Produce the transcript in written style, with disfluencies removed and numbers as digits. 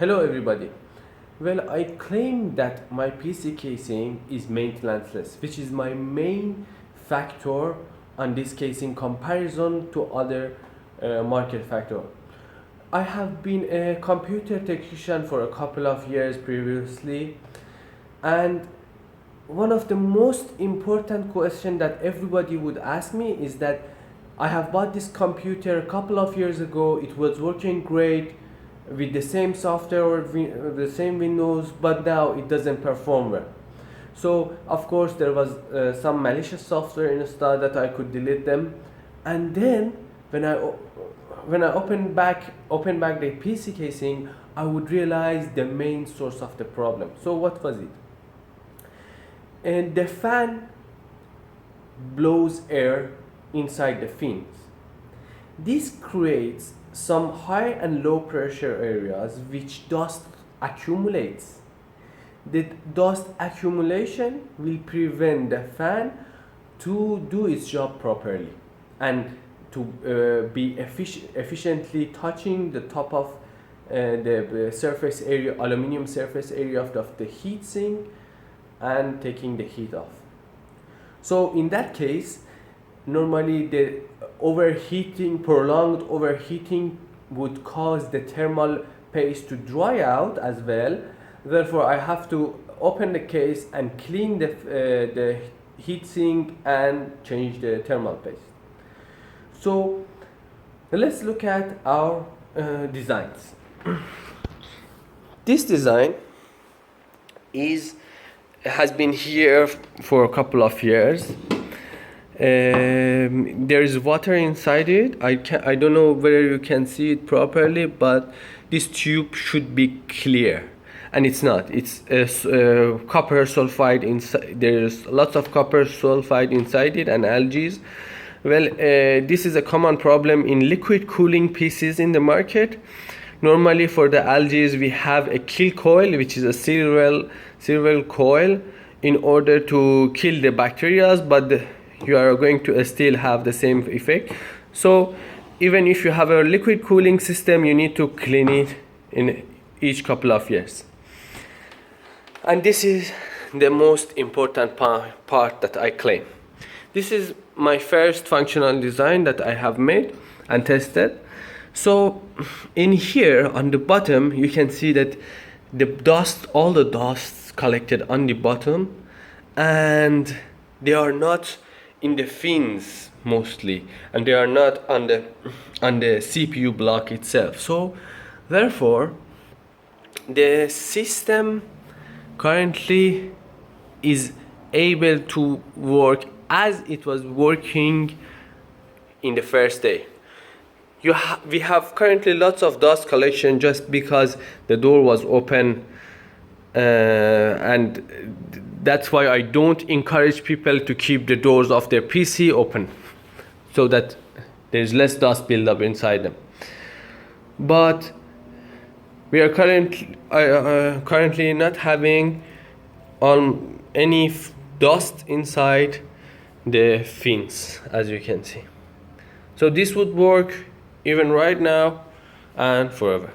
Hello everybody. Well, I claim that my PC casing is maintenanceless, which is my main factor on this case in comparison to other market factor. I have been a computer technician for a couple of years previously, and one of the most important questions that everybody would ask me is that I have bought this computer a couple of years ago, it was working great with the same software or the same Windows, but now it doesn't perform well. So of course there was some malicious software installed that I could delete them, and then when I open back the PC casing, I would realize the main source of the problem. So what was it? And the fan blows air inside the fins. This creates some high and low pressure areas which dust accumulates. The dust accumulation will prevent the fan to do its job properly and to be efficiently touching the top of the surface area, aluminum surface area of the heat sink, and taking the heat off. So in that case, normally the prolonged overheating would cause the thermal paste to dry out as well. Therefore, I have to open the case and clean the heat sink and change the thermal paste. So let's look at our designs. This design has been here for a couple of years. There is water inside it. I don't know whether you can see it properly, but this tube should be clear, and it's not. It's copper sulfide inside. There's lots of copper sulfide inside it and algae. Well, this is a common problem in liquid cooling PCs in the market. Normally for the algae we have a kill coil, which is a silver coil, in order to kill the bacteria, but you are going to still have the same effect. So even if you have a liquid cooling system, you need to clean it in each couple of years. And this is the most important part that I claim. This is my first functional design that I have made and tested. So in here on the bottom, you can see that all the dust collected on the bottom, and they are not in the fins mostly, and they are not on the CPU block itself. So therefore the system currently is able to work as it was working in the first day. We have currently lots of dust collection just because the door was open, and that's why I don't encourage people to keep the doors of their PC open, so that there's less dust buildup inside them. But we are currently not having any dust inside the fins, as you can see. So this would work even right now and forever.